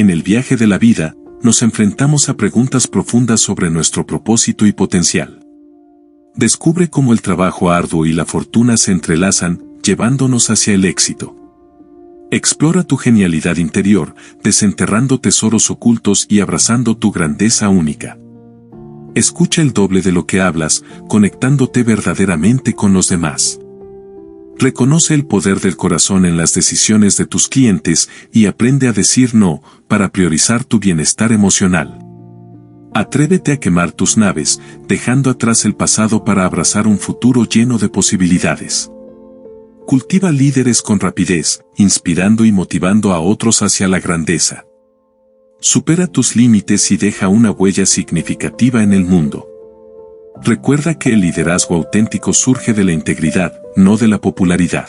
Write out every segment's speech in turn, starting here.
En el viaje de la vida, nos enfrentamos a preguntas profundas sobre nuestro propósito y potencial. Descubre cómo el trabajo arduo y la fortuna se entrelazan, llevándonos hacia el éxito. Explora tu genialidad interior, desenterrando tesoros ocultos y abrazando tu grandeza única. Escucha el doble de lo que hablas, conectándote verdaderamente con los demás. Reconoce el poder del corazón en las decisiones de tus clientes y aprende a decir no, para priorizar tu bienestar emocional. Atrévete a quemar tus naves, dejando atrás el pasado para abrazar un futuro lleno de posibilidades. Cultiva líderes con rapidez, inspirando y motivando a otros hacia la grandeza. Supera tus límites y deja una huella significativa en el mundo. Recuerda que el liderazgo auténtico surge de la integridad, no de la popularidad.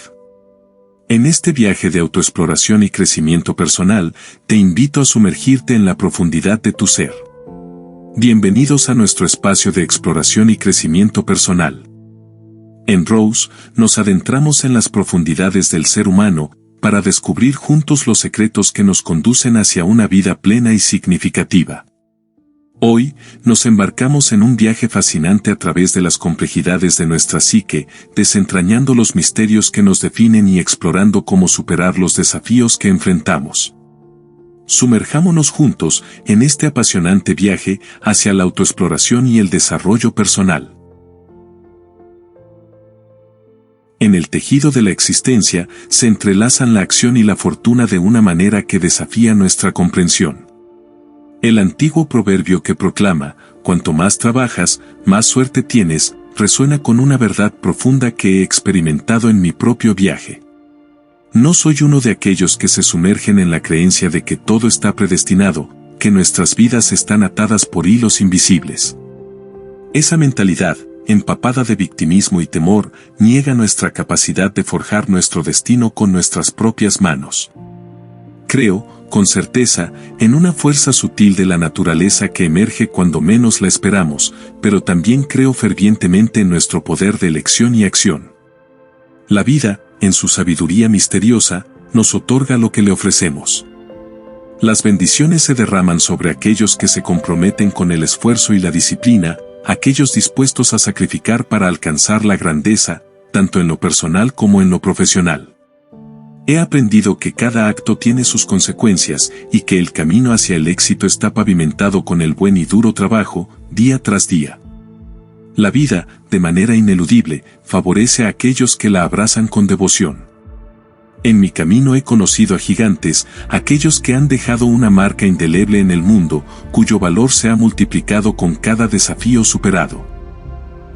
En este viaje de autoexploración y crecimiento personal, te invito a sumergirte en la profundidad de tu ser. Bienvenidos a nuestro espacio de exploración y crecimiento personal. En Rose, nos adentramos en las profundidades del ser humano, para descubrir juntos los secretos que nos conducen hacia una vida plena y significativa. Hoy, nos embarcamos en un viaje fascinante a través de las complejidades de nuestra psique, desentrañando los misterios que nos definen y explorando cómo superar los desafíos que enfrentamos. Sumerjámonos juntos en este apasionante viaje hacia la autoexploración y el desarrollo personal. En el tejido de la existencia se entrelazan la acción y la fortuna de una manera que desafía nuestra comprensión. El antiguo proverbio que proclama, cuanto más trabajas, más suerte tienes, resuena con una verdad profunda que he experimentado en mi propio viaje. No soy uno de aquellos que se sumergen en la creencia de que todo está predestinado, que nuestras vidas están atadas por hilos invisibles. Esa mentalidad, empapada de victimismo y temor, niega nuestra capacidad de forjar nuestro destino con nuestras propias manos. Creo, con certeza, en una fuerza sutil de la naturaleza que emerge cuando menos la esperamos, pero también creo fervientemente en nuestro poder de elección y acción. La vida, en su sabiduría misteriosa, nos otorga lo que le ofrecemos. Las bendiciones se derraman sobre aquellos que se comprometen con el esfuerzo y la disciplina, aquellos dispuestos a sacrificar para alcanzar la grandeza, tanto en lo personal como en lo profesional. He aprendido que cada acto tiene sus consecuencias y que el camino hacia el éxito está pavimentado con el buen y duro trabajo, día tras día. La vida, de manera ineludible, favorece a aquellos que la abrazan con devoción. En mi camino he conocido a gigantes, aquellos que han dejado una marca indeleble en el mundo, cuyo valor se ha multiplicado con cada desafío superado.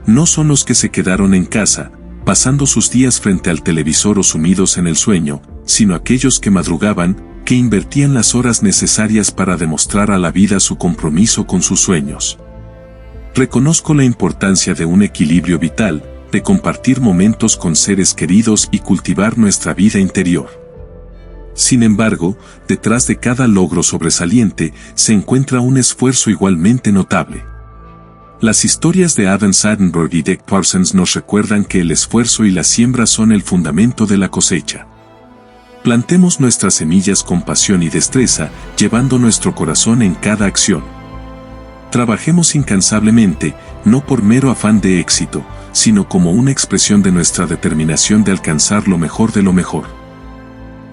No son los que se quedaron en casa, pasando sus días frente al televisor o sumidos en el sueño, sino aquellos que madrugaban, que invertían las horas necesarias para demostrar a la vida su compromiso con sus sueños. Reconozco la importancia de un equilibrio vital, de compartir momentos con seres queridos y cultivar nuestra vida interior. Sin embargo, detrás de cada logro sobresaliente se encuentra un esfuerzo igualmente notable. Las historias de Adam Sandberg y Dick Parsons nos recuerdan que el esfuerzo y la siembra son el fundamento de la cosecha. Plantemos nuestras semillas con pasión y destreza, llevando nuestro corazón en cada acción. Trabajemos incansablemente, no por mero afán de éxito, sino como una expresión de nuestra determinación de alcanzar lo mejor de lo mejor.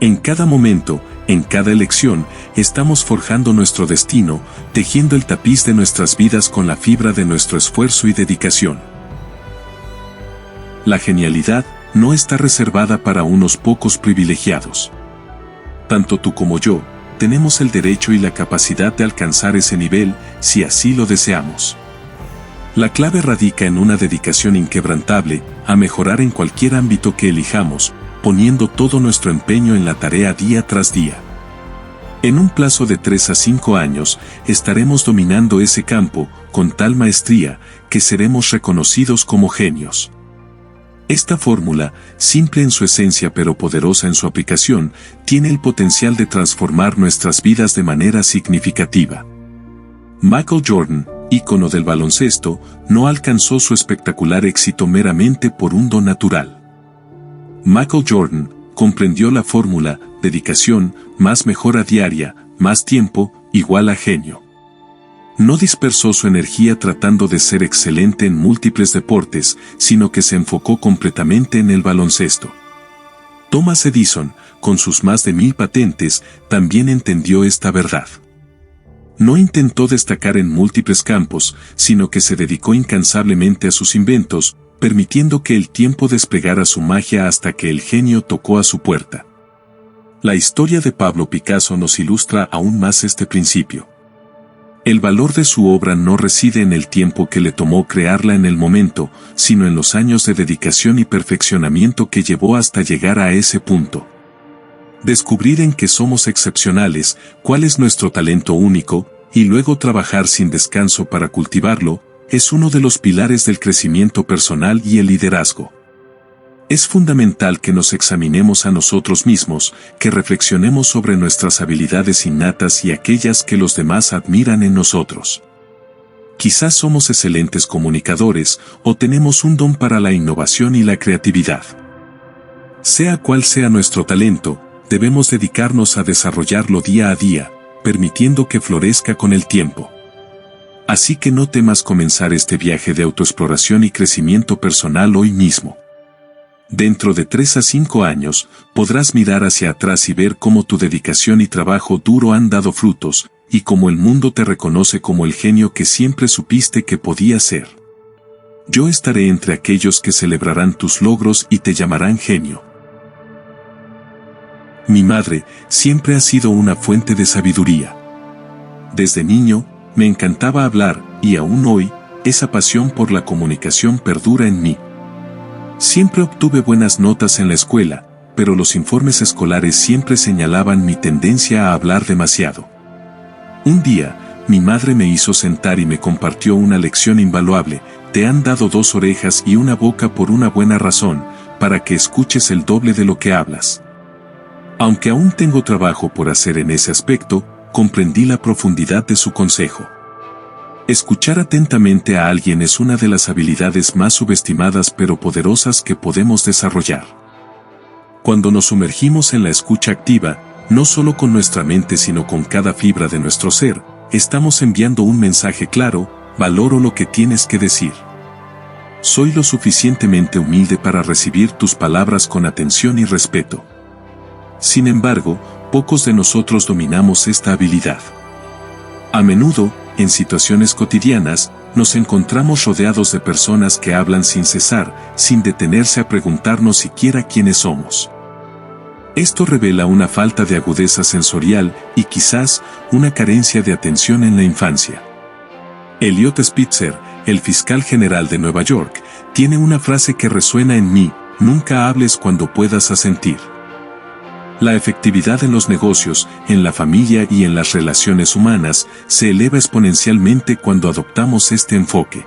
En cada momento, en cada elección, estamos forjando nuestro destino, tejiendo el tapiz de nuestras vidas con la fibra de nuestro esfuerzo y dedicación. La genialidad no está reservada para unos pocos privilegiados. Tanto tú como yo, tenemos el derecho y la capacidad de alcanzar ese nivel, si así lo deseamos. La clave radica en una dedicación inquebrantable, a mejorar en cualquier ámbito que elijamos, poniendo todo nuestro empeño en la tarea día tras día. En un plazo de 3 a 5 años, estaremos dominando ese campo, con tal maestría, que seremos reconocidos como genios. Esta fórmula, simple en su esencia pero poderosa en su aplicación, tiene el potencial de transformar nuestras vidas de manera significativa. Michael Jordan, ícono del baloncesto, no alcanzó su espectacular éxito meramente por un don natural. Michael Jordan comprendió la fórmula, dedicación, más mejora diaria, más tiempo, igual a genio. No dispersó su energía tratando de ser excelente en múltiples deportes, sino que se enfocó completamente en el baloncesto. Thomas Edison, con sus más de 1000 patentes, también entendió esta verdad. No intentó destacar en múltiples campos, sino que se dedicó incansablemente a sus inventos, permitiendo que el tiempo desplegara su magia hasta que el genio tocó a su puerta. La historia de Pablo Picasso nos ilustra aún más este principio. El valor de su obra no reside en el tiempo que le tomó crearla en el momento, sino en los años de dedicación y perfeccionamiento que llevó hasta llegar a ese punto. Descubrir en qué somos excepcionales, cuál es nuestro talento único, y luego trabajar sin descanso para cultivarlo, es uno de los pilares del crecimiento personal y el liderazgo. Es fundamental que nos examinemos a nosotros mismos, que reflexionemos sobre nuestras habilidades innatas y aquellas que los demás admiran en nosotros. Quizás somos excelentes comunicadores o tenemos un don para la innovación y la creatividad. Sea cual sea nuestro talento, debemos dedicarnos a desarrollarlo día a día, permitiendo que florezca con el tiempo. Así que no temas comenzar este viaje de autoexploración y crecimiento personal hoy mismo. Dentro de 3 a 5 años, podrás mirar hacia atrás y ver cómo tu dedicación y trabajo duro han dado frutos, y cómo el mundo te reconoce como el genio que siempre supiste que podías ser. Yo estaré entre aquellos que celebrarán tus logros y te llamarán genio. Mi madre siempre ha sido una fuente de sabiduría. Desde niño, me encantaba hablar, y aún hoy, esa pasión por la comunicación perdura en mí. Siempre obtuve buenas notas en la escuela, pero los informes escolares siempre señalaban mi tendencia a hablar demasiado. Un día, mi madre me hizo sentar y me compartió una lección invaluable: te han dado 2 orejas y una boca por una buena razón, para que escuches el doble de lo que hablas. Aunque aún tengo trabajo por hacer en ese aspecto, comprendí la profundidad de su consejo. Escuchar atentamente a alguien es una de las habilidades más subestimadas pero poderosas que podemos desarrollar. Cuando nos sumergimos en la escucha activa, no solo con nuestra mente sino con cada fibra de nuestro ser, estamos enviando un mensaje claro: valoro lo que tienes que decir. Soy lo suficientemente humilde para recibir tus palabras con atención y respeto. Sin embargo, pocos de nosotros dominamos esta habilidad. A menudo, en situaciones cotidianas, nos encontramos rodeados de personas que hablan sin cesar, sin detenerse a preguntarnos siquiera quiénes somos. Esto revela una falta de agudeza sensorial y quizás una carencia de atención en la infancia. Eliot Spitzer, el fiscal general de Nueva York, tiene una frase que resuena en mí: nunca hables cuando puedas asentir. La efectividad en los negocios, en la familia y en las relaciones humanas se eleva exponencialmente cuando adoptamos este enfoque.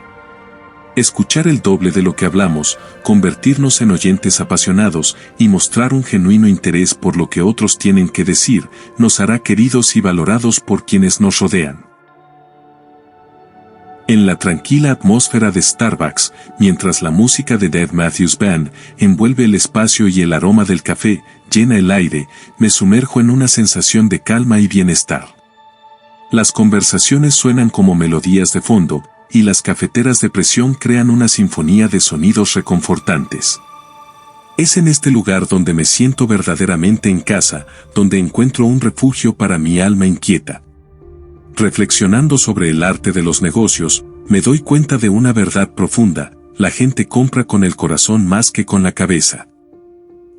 Escuchar el doble de lo que hablamos, convertirnos en oyentes apasionados y mostrar un genuino interés por lo que otros tienen que decir, nos hará queridos y valorados por quienes nos rodean. En la tranquila atmósfera de Starbucks, mientras la música de Dave Matthews Band envuelve el espacio y el aroma del café llena el aire, me sumerjo en una sensación de calma y bienestar. Las conversaciones suenan como melodías de fondo, y las cafeteras de presión crean una sinfonía de sonidos reconfortantes. Es en este lugar donde me siento verdaderamente en casa, donde encuentro un refugio para mi alma inquieta. Reflexionando sobre el arte de los negocios, me doy cuenta de una verdad profunda: la gente compra con el corazón más que con la cabeza.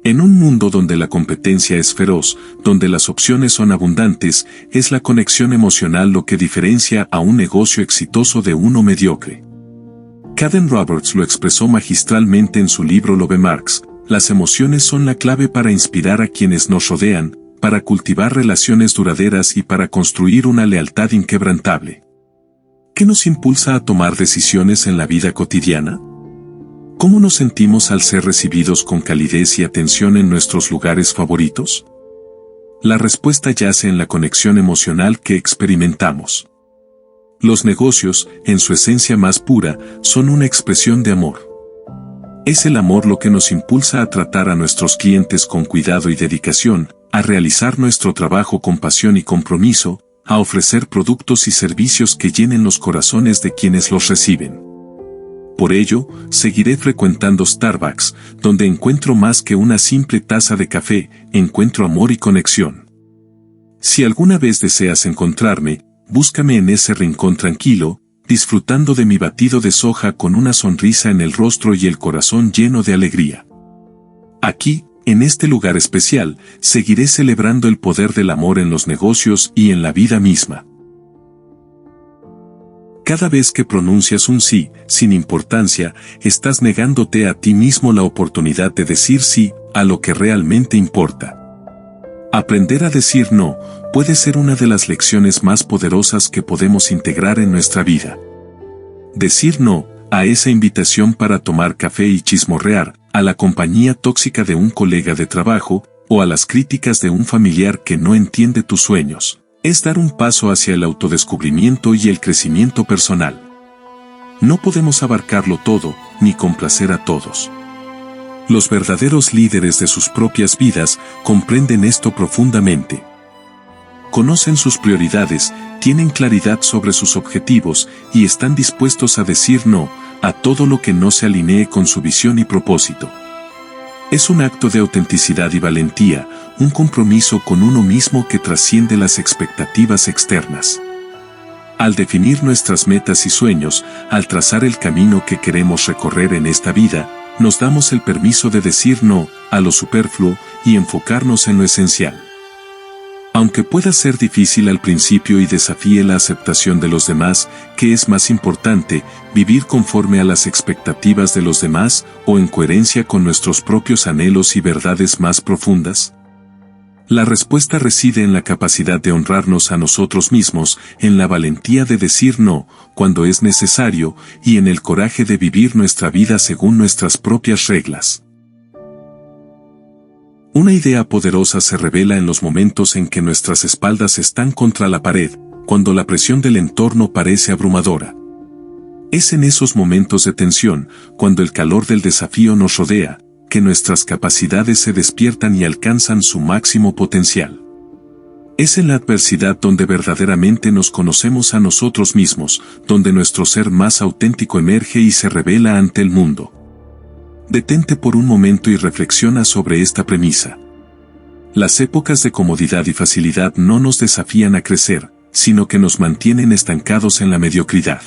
En un mundo donde la competencia es feroz, donde las opciones son abundantes, es la conexión emocional lo que diferencia a un negocio exitoso de uno mediocre. Caden Roberts lo expresó magistralmente en su libro Love Marks: las emociones son la clave para inspirar a quienes nos rodean, para cultivar relaciones duraderas y para construir una lealtad inquebrantable. ¿Qué nos impulsa a tomar decisiones en la vida cotidiana? ¿Cómo nos sentimos al ser recibidos con calidez y atención en nuestros lugares favoritos? La respuesta yace en la conexión emocional que experimentamos. Los negocios, en su esencia más pura, son una expresión de amor. Es el amor lo que nos impulsa a tratar a nuestros clientes con cuidado y dedicación, a realizar nuestro trabajo con pasión y compromiso, a ofrecer productos y servicios que llenen los corazones de quienes los reciben. Por ello, seguiré frecuentando Starbucks, donde encuentro más que una simple taza de café, encuentro amor y conexión. Si alguna vez deseas encontrarme, búscame en ese rincón tranquilo, disfrutando de mi batido de soja con una sonrisa en el rostro y el corazón lleno de alegría. Aquí, en este lugar especial, seguiré celebrando el poder del amor en los negocios y en la vida misma. Cada vez que pronuncias un sí, sin importancia, estás negándote a ti mismo la oportunidad de decir sí a lo que realmente importa. Aprender a decir no puede ser una de las lecciones más poderosas que podemos integrar en nuestra vida. Decir no a esa invitación para tomar café y chismorrear, a la compañía tóxica de un colega de trabajo, o a las críticas de un familiar que no entiende tus sueños, es dar un paso hacia el autodescubrimiento y el crecimiento personal. No podemos abarcarlo todo, ni complacer a todos. Los verdaderos líderes de sus propias vidas comprenden esto profundamente. Conocen sus prioridades, tienen claridad sobre sus objetivos y están dispuestos a decir no a todo lo que no se alinee con su visión y propósito. Es un acto de autenticidad y valentía, un compromiso con uno mismo que trasciende las expectativas externas. Al definir nuestras metas y sueños, al trazar el camino que queremos recorrer en esta vida, nos damos el permiso de decir no a lo superfluo y enfocarnos en lo esencial. Aunque pueda ser difícil al principio y desafíe la aceptación de los demás, ¿qué es más importante, vivir conforme a las expectativas de los demás o en coherencia con nuestros propios anhelos y verdades más profundas? La respuesta reside en la capacidad de honrarnos a nosotros mismos, en la valentía de decir no cuando es necesario y en el coraje de vivir nuestra vida según nuestras propias reglas. Una idea poderosa se revela en los momentos en que nuestras espaldas están contra la pared, cuando la presión del entorno parece abrumadora. Es en esos momentos de tensión, cuando el calor del desafío nos rodea, que nuestras capacidades se despiertan y alcanzan su máximo potencial. Es en la adversidad donde verdaderamente nos conocemos a nosotros mismos, donde nuestro ser más auténtico emerge y se revela ante el mundo. Detente por un momento y reflexiona sobre esta premisa. Las épocas de comodidad y facilidad no nos desafían a crecer, sino que nos mantienen estancados en la mediocridad.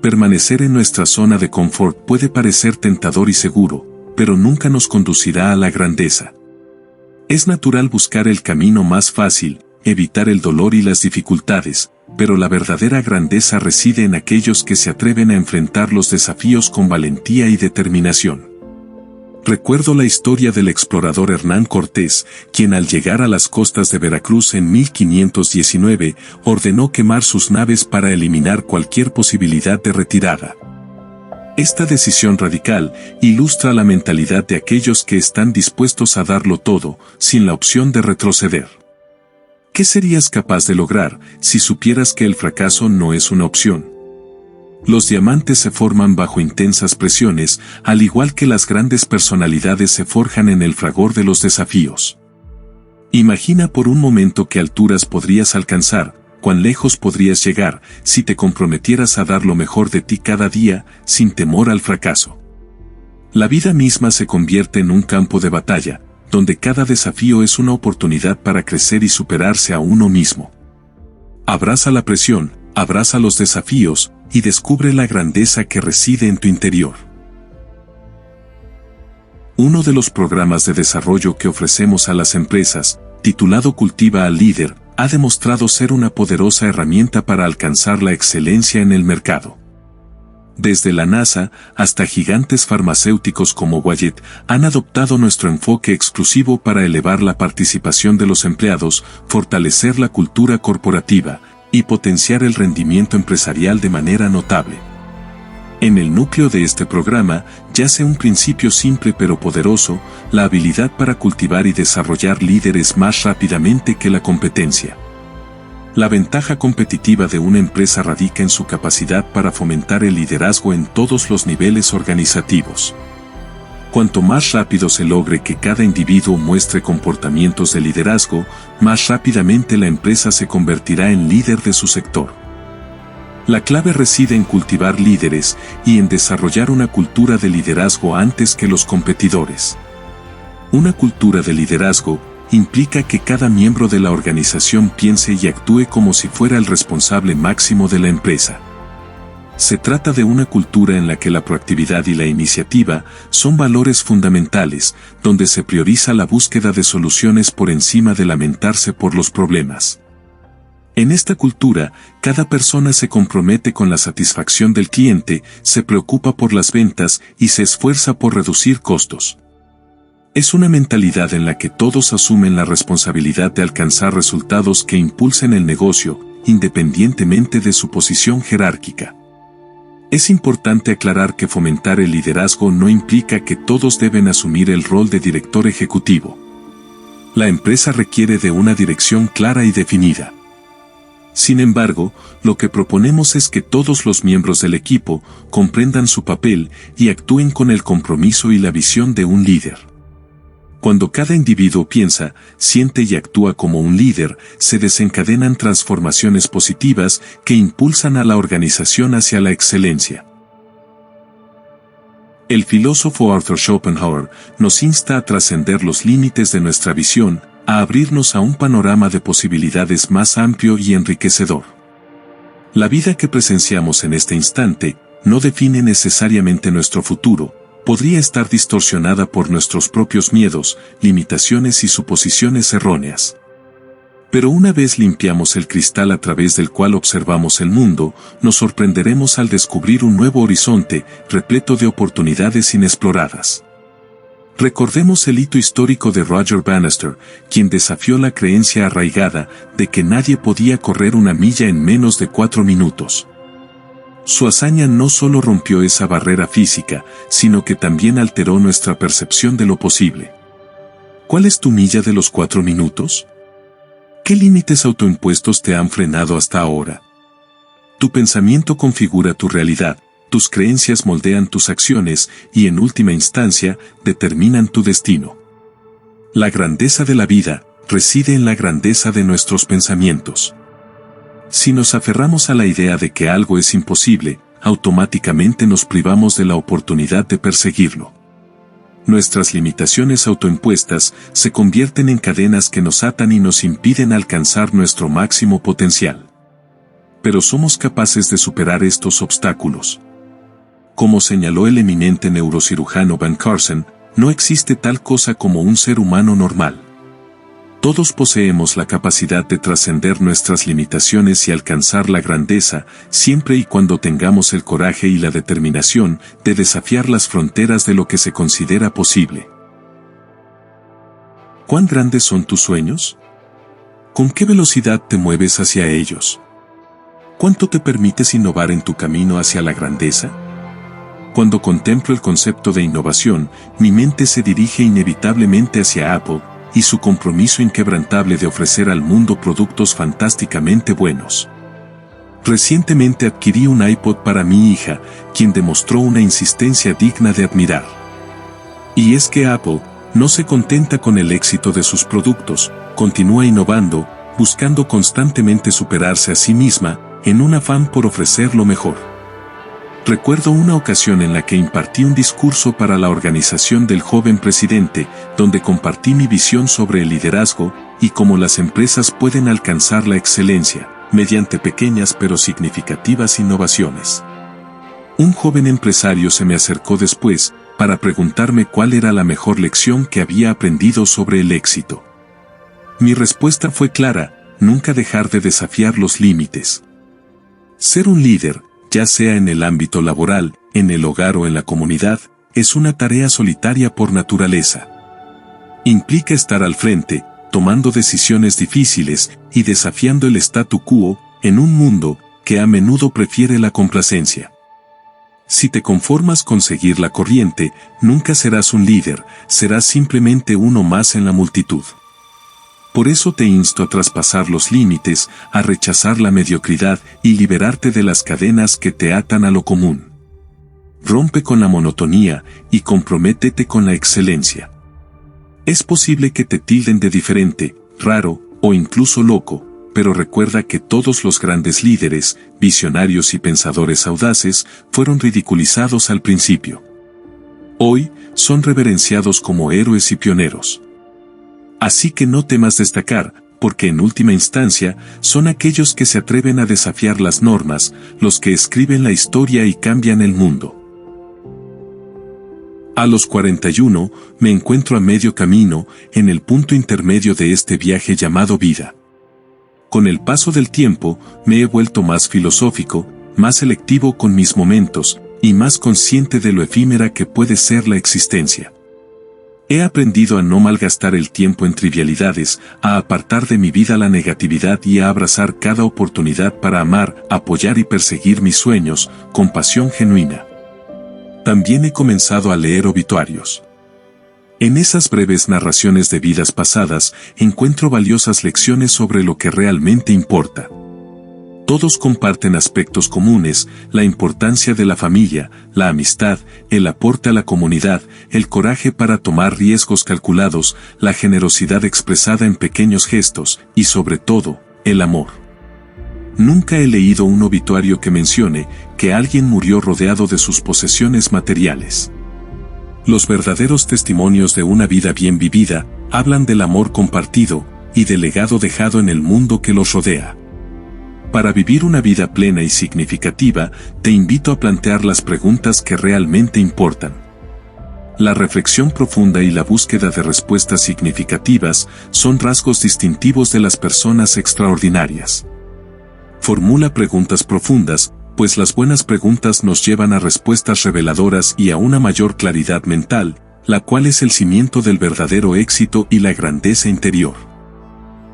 Permanecer en nuestra zona de confort puede parecer tentador y seguro, pero nunca nos conducirá a la grandeza. Es natural buscar el camino más fácil, evitar el dolor y las dificultades, pero la verdadera grandeza reside en aquellos que se atreven a enfrentar los desafíos con valentía y determinación. Recuerdo la historia del explorador Hernán Cortés, quien al llegar a las costas de Veracruz en 1519, ordenó quemar sus naves para eliminar cualquier posibilidad de retirada. Esta decisión radical ilustra la mentalidad de aquellos que están dispuestos a darlo todo, sin la opción de retroceder. ¿Qué serías capaz de lograr si supieras que el fracaso no es una opción? Los diamantes se forman bajo intensas presiones, al igual que las grandes personalidades se forjan en el fragor de los desafíos. Imagina por un momento qué alturas podrías alcanzar, cuán lejos podrías llegar, si te comprometieras a dar lo mejor de ti cada día, sin temor al fracaso. La vida misma se convierte en un campo de batalla, donde cada desafío es una oportunidad para crecer y superarse a uno mismo. Abraza la presión, abraza los desafíos, y descubre la grandeza que reside en tu interior. Uno de los programas de desarrollo que ofrecemos a las empresas, titulado Cultiva al Líder, ha demostrado ser una poderosa herramienta para alcanzar la excelencia en el mercado. Desde la NASA hasta gigantes farmacéuticos como Wyeth han adoptado nuestro enfoque exclusivo para elevar la participación de los empleados, fortalecer la cultura corporativa y potenciar el rendimiento empresarial de manera notable. En el núcleo de este programa yace un principio simple pero poderoso, la habilidad para cultivar y desarrollar líderes más rápidamente que la competencia. La ventaja competitiva de una empresa radica en su capacidad para fomentar el liderazgo en todos los niveles organizativos. Cuanto más rápido se logre que cada individuo muestre comportamientos de liderazgo, más rápidamente la empresa se convertirá en líder de su sector. La clave reside en cultivar líderes y en desarrollar una cultura de liderazgo antes que los competidores. Una cultura de liderazgo implica que cada miembro de la organización piense y actúe como si fuera el responsable máximo de la empresa. Se trata de una cultura en la que la proactividad y la iniciativa son valores fundamentales, donde se prioriza la búsqueda de soluciones por encima de lamentarse por los problemas. En esta cultura, cada persona se compromete con la satisfacción del cliente, se preocupa por las ventas y se esfuerza por reducir costos. Es una mentalidad en la que todos asumen la responsabilidad de alcanzar resultados que impulsen el negocio, independientemente de su posición jerárquica. Es importante aclarar que fomentar el liderazgo no implica que todos deben asumir el rol de director ejecutivo. La empresa requiere de una dirección clara y definida. Sin embargo, lo que proponemos es que todos los miembros del equipo comprendan su papel y actúen con el compromiso y la visión de un líder. Cuando cada individuo piensa, siente y actúa como un líder, se desencadenan transformaciones positivas que impulsan a la organización hacia la excelencia. El filósofo Arthur Schopenhauer nos insta a trascender los límites de nuestra visión, a abrirnos a un panorama de posibilidades más amplio y enriquecedor. La vida que presenciamos en este instante no define necesariamente nuestro futuro. Podría estar distorsionada por nuestros propios miedos, limitaciones y suposiciones erróneas. Pero una vez limpiamos el cristal a través del cual observamos el mundo, nos sorprenderemos al descubrir un nuevo horizonte, repleto de oportunidades inexploradas. Recordemos el hito histórico de Roger Bannister, quien desafió la creencia arraigada de que nadie podía correr una milla en menos de 4 minutos. Su hazaña no solo rompió esa barrera física, sino que también alteró nuestra percepción de lo posible. ¿Cuál es tu milla de los 4 minutos? ¿Qué límites autoimpuestos te han frenado hasta ahora? Tu pensamiento configura tu realidad, tus creencias moldean tus acciones y en última instancia, determinan tu destino. La grandeza de la vida reside en la grandeza de nuestros pensamientos. Si nos aferramos a la idea de que algo es imposible, automáticamente nos privamos de la oportunidad de perseguirlo. Nuestras limitaciones autoimpuestas se convierten en cadenas que nos atan y nos impiden alcanzar nuestro máximo potencial. Pero somos capaces de superar estos obstáculos. Como señaló el eminente neurocirujano Ben Carson, no existe tal cosa como un ser humano normal. Todos poseemos la capacidad de trascender nuestras limitaciones y alcanzar la grandeza, siempre y cuando tengamos el coraje y la determinación de desafiar las fronteras de lo que se considera posible. ¿Cuán grandes son tus sueños? ¿Con qué velocidad te mueves hacia ellos? ¿Cuánto te permites innovar en tu camino hacia la grandeza? Cuando contemplo el concepto de innovación, mi mente se dirige inevitablemente hacia Apple y su compromiso inquebrantable de ofrecer al mundo productos fantásticamente buenos. Recientemente adquirí un iPod para mi hija, quien demostró una insistencia digna de admirar. Y es que Apple no se contenta con el éxito de sus productos, continúa innovando, buscando constantemente superarse a sí misma, en un afán por ofrecer lo mejor. Recuerdo una ocasión en la que impartí un discurso para la organización del joven presidente, donde compartí mi visión sobre el liderazgo y cómo las empresas pueden alcanzar la excelencia, mediante pequeñas pero significativas innovaciones. Un joven empresario se me acercó después, para preguntarme cuál era la mejor lección que había aprendido sobre el éxito. Mi respuesta fue clara: nunca dejar de desafiar los límites. Ser un líder, ya sea en el ámbito laboral, en el hogar o en la comunidad, es una tarea solitaria por naturaleza. Implica estar al frente, tomando decisiones difíciles y desafiando el statu quo, en un mundo que a menudo prefiere la complacencia. Si te conformas con seguir la corriente, nunca serás un líder, serás simplemente uno más en la multitud. Por eso te insto a traspasar los límites, a rechazar la mediocridad y liberarte de las cadenas que te atan a lo común. Rompe con la monotonía y comprométete con la excelencia. Es posible que te tilden de diferente, raro o incluso loco, pero recuerda que todos los grandes líderes, visionarios y pensadores audaces fueron ridiculizados al principio. Hoy, son reverenciados como héroes y pioneros. Así que no temas destacar, porque en última instancia, son aquellos que se atreven a desafiar las normas, los que escriben la historia y cambian el mundo. A los 41, me encuentro a medio camino, en el punto intermedio de este viaje llamado vida. Con el paso del tiempo, me he vuelto más filosófico, más selectivo con mis momentos, y más consciente de lo efímera que puede ser la existencia. He aprendido a no malgastar el tiempo en trivialidades, a apartar de mi vida la negatividad y a abrazar cada oportunidad para amar, apoyar y perseguir mis sueños, con pasión genuina. También he comenzado a leer obituarios. En esas breves narraciones de vidas pasadas, encuentro valiosas lecciones sobre lo que realmente importa. Todos comparten aspectos comunes: la importancia de la familia, la amistad, el aporte a la comunidad, el coraje para tomar riesgos calculados, la generosidad expresada en pequeños gestos, y sobre todo, el amor. Nunca he leído un obituario que mencione que alguien murió rodeado de sus posesiones materiales. Los verdaderos testimonios de una vida bien vivida hablan del amor compartido y del legado dejado en el mundo que los rodea. Para vivir una vida plena y significativa, te invito a plantear las preguntas que realmente importan. La reflexión profunda y la búsqueda de respuestas significativas son rasgos distintivos de las personas extraordinarias. Formula preguntas profundas, pues las buenas preguntas nos llevan a respuestas reveladoras y a una mayor claridad mental, la cual es el cimiento del verdadero éxito y la grandeza interior.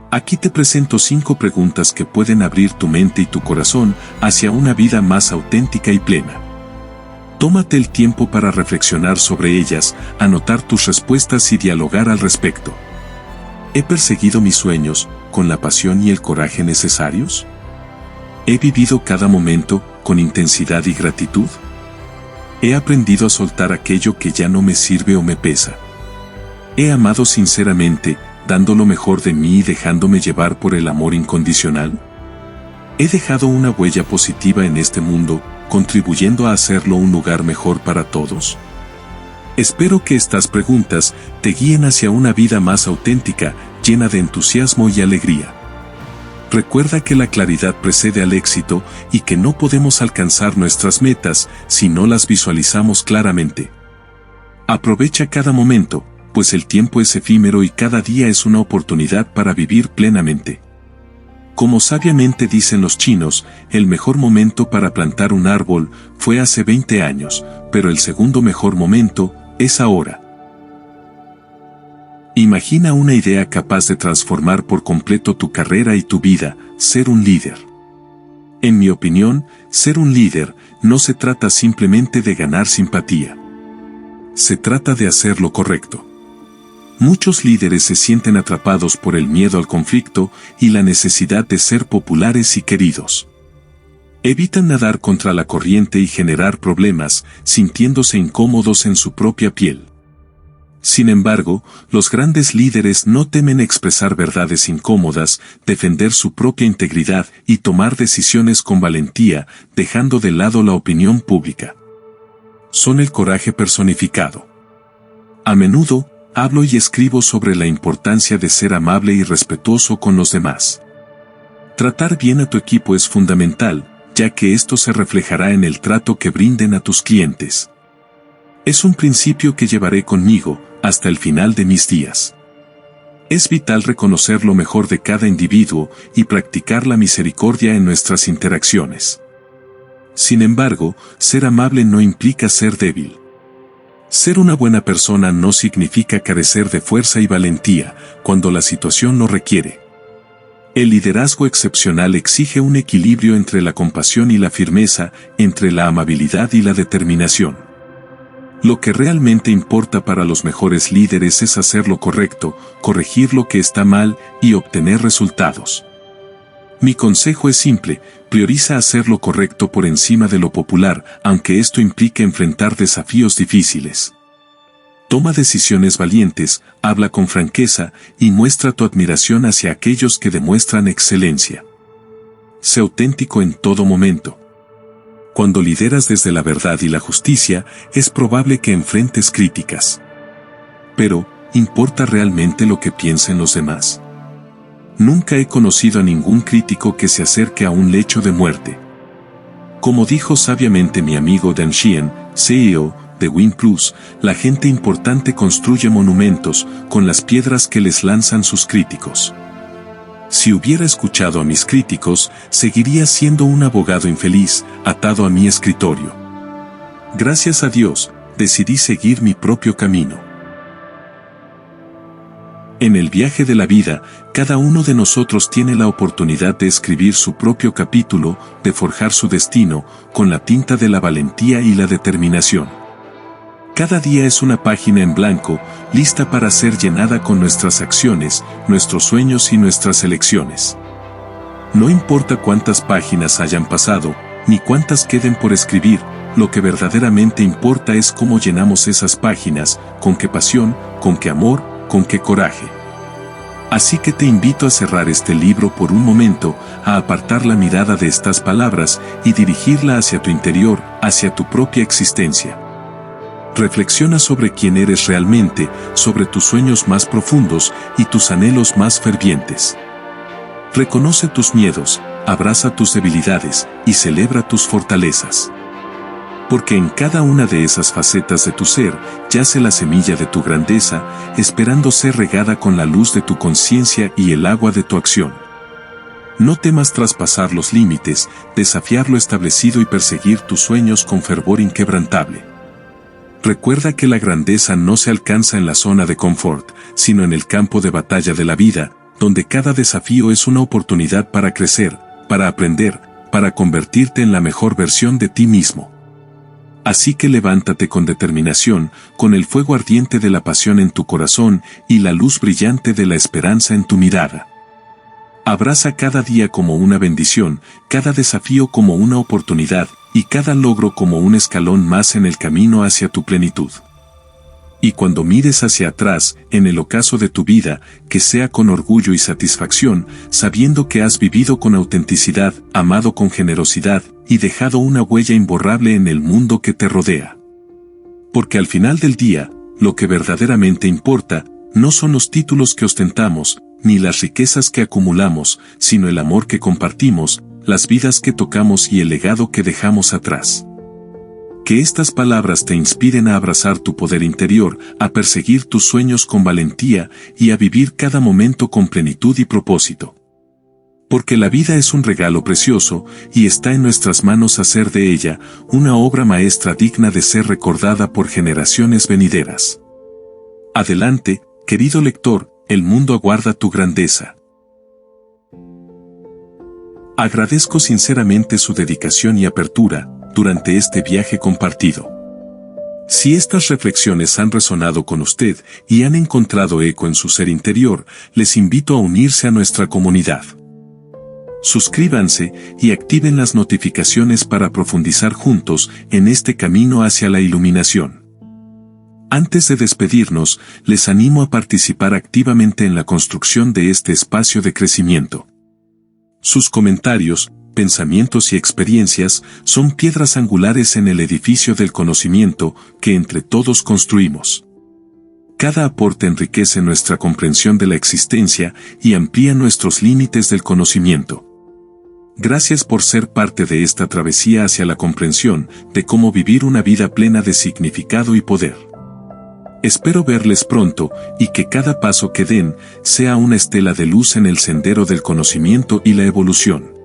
Aquí te presento 5 preguntas que pueden abrir tu mente y tu corazón hacia una vida más auténtica y plena. Tómate el tiempo para reflexionar sobre ellas, anotar tus respuestas y dialogar al respecto. ¿He perseguido mis sueños con la pasión y el coraje necesarios? ¿He vivido cada momento con intensidad y gratitud? ¿He aprendido a soltar aquello que ya no me sirve o me pesa? ¿He amado sinceramente, dando lo mejor de mí y dejándome llevar por el amor incondicional? ¿He dejado una huella positiva en este mundo, contribuyendo a hacerlo un lugar mejor para todos? Espero que estas preguntas te guíen hacia una vida más auténtica, llena de entusiasmo y alegría. Recuerda que la claridad precede al éxito y que no podemos alcanzar nuestras metas si no las visualizamos claramente. Aprovecha cada momento, pues el tiempo es efímero y cada día es una oportunidad para vivir plenamente. Como sabiamente dicen los chinos, el mejor momento para plantar un árbol fue hace 20 años, pero el segundo mejor momento es ahora. Imagina una idea capaz de transformar por completo tu carrera y tu vida: ser un líder. En mi opinión, ser un líder no se trata simplemente de ganar simpatía. Se trata de hacer lo correcto. Muchos líderes se sienten atrapados por el miedo al conflicto y la necesidad de ser populares y queridos. Evitan nadar contra la corriente y generar problemas, sintiéndose incómodos en su propia piel. Sin embargo, los grandes líderes no temen expresar verdades incómodas, defender su propia integridad y tomar decisiones con valentía, dejando de lado la opinión pública. Son el coraje personificado. A menudo, hablo y escribo sobre la importancia de ser amable y respetuoso con los demás. Tratar bien a tu equipo es fundamental, ya que esto se reflejará en el trato que brinden a tus clientes. Es un principio que llevaré conmigo hasta el final de mis días. Es vital reconocer lo mejor de cada individuo y practicar la misericordia en nuestras interacciones. Sin embargo, ser amable no implica ser débil. Ser una buena persona no significa carecer de fuerza y valentía cuando la situación lo requiere. El liderazgo excepcional exige un equilibrio entre la compasión y la firmeza, entre la amabilidad y la determinación. Lo que realmente importa para los mejores líderes es hacer lo correcto, corregir lo que está mal y obtener resultados. Mi consejo es simple: prioriza hacer lo correcto por encima de lo popular, aunque esto implique enfrentar desafíos difíciles. Toma decisiones valientes, habla con franqueza y muestra tu admiración hacia aquellos que demuestran excelencia. Sé auténtico en todo momento. Cuando lideras desde la verdad y la justicia, es probable que enfrentes críticas. Pero, ¿importa realmente lo que piensen los demás? Nunca he conocido a ningún crítico que se acerque a un lecho de muerte. Como dijo sabiamente mi amigo Dan Sheehan, CEO de WinPlus, la gente importante construye monumentos con las piedras que les lanzan sus críticos. Si hubiera escuchado a mis críticos, seguiría siendo un abogado infeliz, atado a mi escritorio. Gracias a Dios, decidí seguir mi propio camino. En el viaje de la vida, cada uno de nosotros tiene la oportunidad de escribir su propio capítulo, de forjar su destino, con la tinta de la valentía y la determinación. Cada día es una página en blanco, lista para ser llenada con nuestras acciones, nuestros sueños y nuestras elecciones. No importa cuántas páginas hayan pasado, ni cuántas queden por escribir, lo que verdaderamente importa es cómo llenamos esas páginas, con qué pasión, con qué amor, con qué coraje. Así que te invito a cerrar este libro por un momento, a apartar la mirada de estas palabras y dirigirla hacia tu interior, hacia tu propia existencia. Reflexiona sobre quién eres realmente, sobre tus sueños más profundos y tus anhelos más fervientes. Reconoce tus miedos, abraza tus debilidades y celebra tus fortalezas. Porque en cada una de esas facetas de tu ser yace la semilla de tu grandeza, esperando ser regada con la luz de tu conciencia y el agua de tu acción. No temas traspasar los límites, desafiar lo establecido y perseguir tus sueños con fervor inquebrantable. Recuerda que la grandeza no se alcanza en la zona de confort, sino en el campo de batalla de la vida, donde cada desafío es una oportunidad para crecer, para aprender, para convertirte en la mejor versión de ti mismo. Así que levántate con determinación, con el fuego ardiente de la pasión en tu corazón y la luz brillante de la esperanza en tu mirada. Abraza cada día como una bendición, cada desafío como una oportunidad y cada logro como un escalón más en el camino hacia tu plenitud. Y cuando mires hacia atrás, en el ocaso de tu vida, que sea con orgullo y satisfacción, sabiendo que has vivido con autenticidad, amado con generosidad, y dejado una huella imborrable en el mundo que te rodea. Porque al final del día, lo que verdaderamente importa, no son los títulos que ostentamos, ni las riquezas que acumulamos, sino el amor que compartimos, las vidas que tocamos y el legado que dejamos atrás. Que estas palabras te inspiren a abrazar tu poder interior, a perseguir tus sueños con valentía y a vivir cada momento con plenitud y propósito. Porque la vida es un regalo precioso y está en nuestras manos hacer de ella una obra maestra digna de ser recordada por generaciones venideras. Adelante, querido lector, el mundo aguarda tu grandeza. Agradezco sinceramente su dedicación y apertura durante este viaje compartido. Si estas reflexiones han resonado con usted y han encontrado eco en su ser interior, les invito a unirse a nuestra comunidad. Suscríbanse y activen las notificaciones para profundizar juntos en este camino hacia la iluminación. Antes de despedirnos, les animo a participar activamente en la construcción de este espacio de crecimiento. Sus comentarios, pensamientos y experiencias son piedras angulares en el edificio del conocimiento que entre todos construimos. Cada aporte enriquece nuestra comprensión de la existencia y amplía nuestros límites del conocimiento. Gracias por ser parte de esta travesía hacia la comprensión de cómo vivir una vida plena de significado y poder. Espero verles pronto y que cada paso que den sea una estela de luz en el sendero del conocimiento y la evolución.